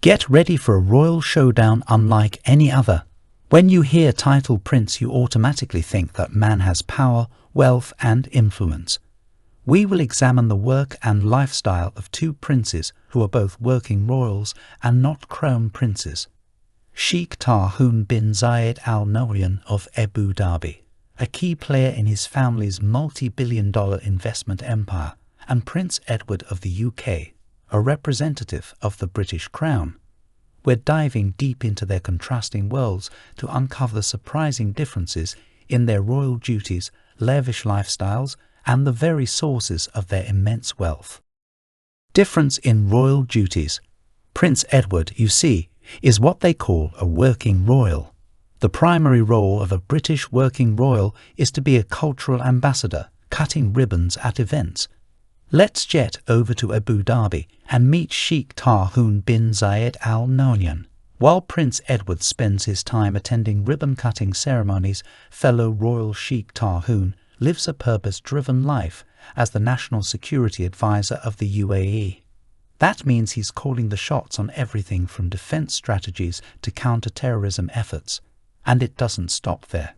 Get ready for a royal showdown unlike any other. When you hear title prince, you automatically think that man has power, wealth and influence. We will examine the work and lifestyle of two princes who are both working royals and not crown princes. Sheikh Tahnoun bin Zayed Al Nahyan of Abu Dhabi, a key player in his family's multi-billion-dollar investment empire, and Prince Edward of the UK, a representative of the British Crown. We're diving deep into their contrasting worlds to uncover the surprising differences in their royal duties, lavish lifestyles, and the very sources of their immense wealth. Difference in royal duties. Prince Edward, you see, is what they call a working royal. The primary role of a British working royal is to be a cultural ambassador, cutting ribbons at events. Let's jet over to Abu Dhabi and meet Sheikh Tahnoun bin Zayed Al Nahyan. While Prince Edward spends his time attending ribbon-cutting ceremonies, fellow royal Sheikh Tahnoun lives a purpose-driven life as the National Security Advisor of the UAE. That means he's calling the shots on everything from defense strategies to counter-terrorism efforts. And it doesn't stop there.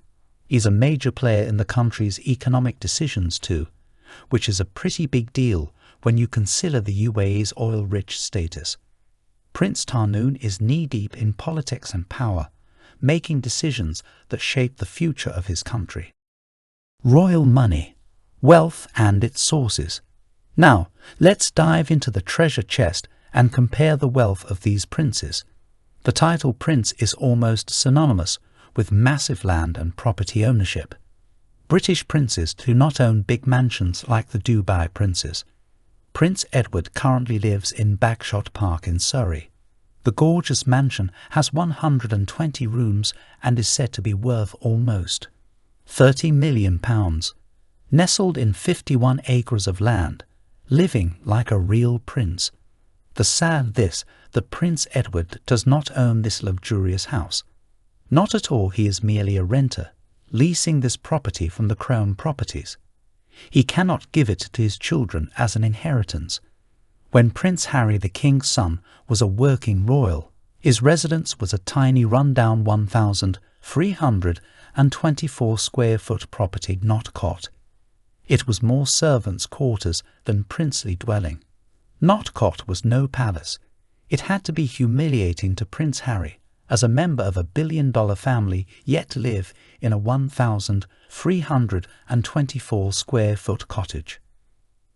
He's a major player in the country's economic decisions too, which is a pretty big deal when you consider the UAE's oil-rich status. Prince Tahnoun is knee-deep in politics and power, making decisions that shape the future of his country. Royal money, wealth and its sources. Now, let's dive into the treasure chest and compare the wealth of these princes. The title prince is almost synonymous with massive land and property ownership. British princes do not own big mansions like the Dubai princes. Prince Edward currently lives in Bagshot Park in Surrey. The gorgeous mansion has 120 rooms and is said to be worth almost £30 million. Nestled in 51 acres of land, living like a real prince. The sad that Prince Edward does not own this luxurious house. Not at all, he is merely a renter, leasing this property from the Crown Properties. He cannot give it to his children as an inheritance. When Prince Harry, the King's son, was a working royal, his residence was a tiny run-down 1,324 square foot property not cot. It was more servants' quarters than princely dwelling. Not cot was no palace. It had to be humiliating to Prince Harry, as a member of a billion-dollar family, yet to live in a 1,324 square foot cottage.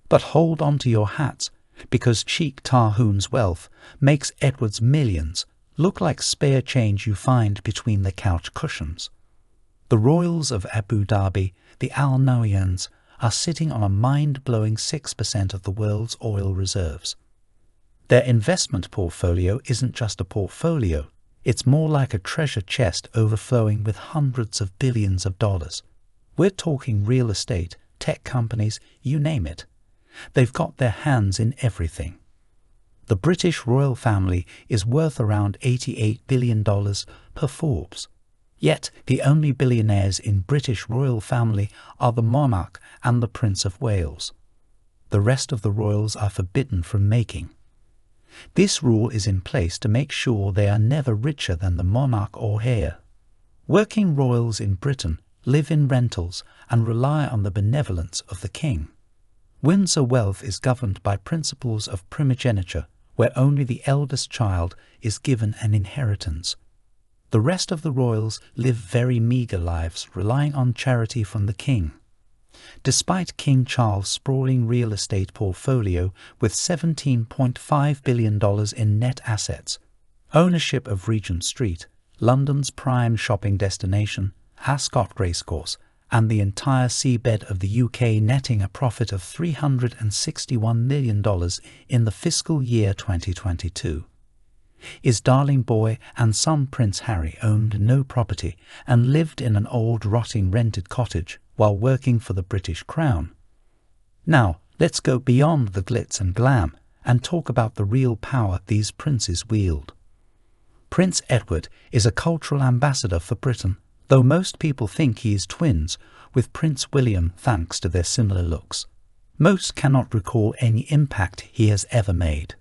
But hold on to your hats, because Sheikh Tahnoun's wealth makes Edward's millions look like spare change you find between the couch cushions. The royals of Abu Dhabi, the Al Nahyans, are sitting on a mind-blowing 6% of the world's oil reserves. Their investment portfolio isn't just a portfolio, it's more like a treasure chest overflowing with hundreds of billions of dollars. We're talking real estate, tech companies, you name it. They've got their hands in everything. The British royal family is worth around $88 billion per Forbes. Yet the only billionaires in British royal family are the monarch and the Prince of Wales. The rest of the royals are forbidden from making. This rule is in place to make sure they are never richer than the monarch or heir. Working royals in Britain live in rentals and rely on the benevolence of the king. Windsor wealth is governed by principles of primogeniture, where only the eldest child is given an inheritance. The rest of the royals live very meagre lives, relying on charity from the king. Despite King Charles' sprawling real estate portfolio with $17.5 billion in net assets, ownership of Regent Street, London's prime shopping destination, Ascot Racecourse, and the entire seabed of the UK netting a profit of $361 million in the fiscal year 2022. His darling boy and son Prince Harry owned no property and lived in an old rotting rented cottage while working for the British Crown. Now, let's go beyond the glitz and glam and talk about the real power these princes wield. Prince Edward is a cultural ambassador for Britain, though most people think he is twins with Prince William thanks to their similar looks. Most cannot recall any impact he has ever made.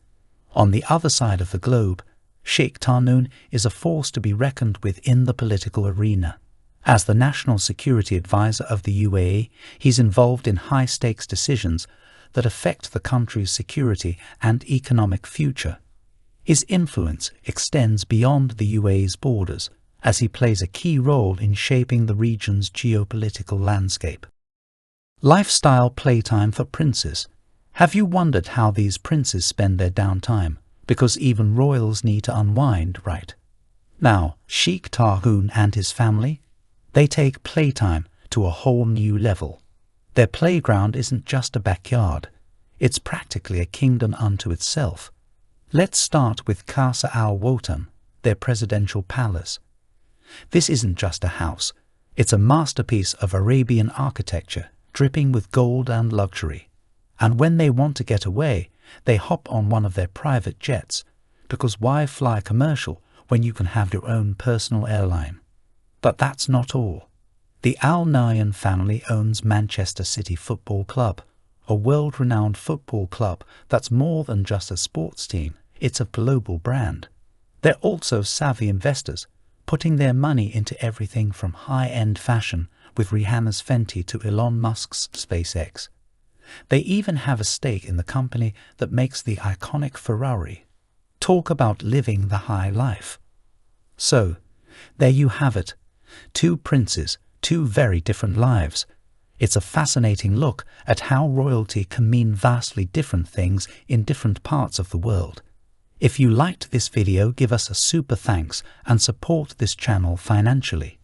On the other side of the globe, Sheikh Tahnoun is a force to be reckoned with in the political arena. As the National Security Advisor of the UAE, he's involved in high-stakes decisions that affect the country's security and economic future. His influence extends beyond the UAE's borders, as he plays a key role in shaping the region's geopolitical landscape. Lifestyle playtime for princes. Have you wondered how these princes spend their downtime? Because even royals need to unwind, right? Now, Sheikh Tahnoun and his family, they take playtime to a whole new level. Their playground isn't just a backyard, it's practically a kingdom unto itself. Let's start with Qasr al-Watan, their presidential palace. This isn't just a house, it's a masterpiece of Arabian architecture, dripping with gold and luxury. And when they want to get away, they hop on one of their private jets, because why fly commercial when you can have your own personal airline? But that's not all. The Nahyan family owns Manchester City Football Club, a world-renowned football club that's more than just a sports team, it's a global brand. They're also savvy investors, putting their money into everything from high-end fashion with Rihanna's Fenty to Elon Musk's SpaceX. They even have a stake in the company that makes the iconic Ferrari. Talk about living the high life. So, there you have it. Two princes, two very different lives. It's a fascinating look at how royalty can mean vastly different things in different parts of the world. If you liked this video, give us a super thanks and support this channel financially.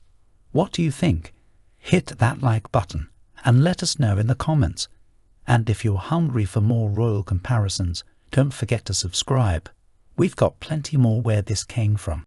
What do you think? Hit that like button and let us know in the comments. And if you're hungry for more royal comparisons, don't forget to subscribe. We've got plenty more where this came from.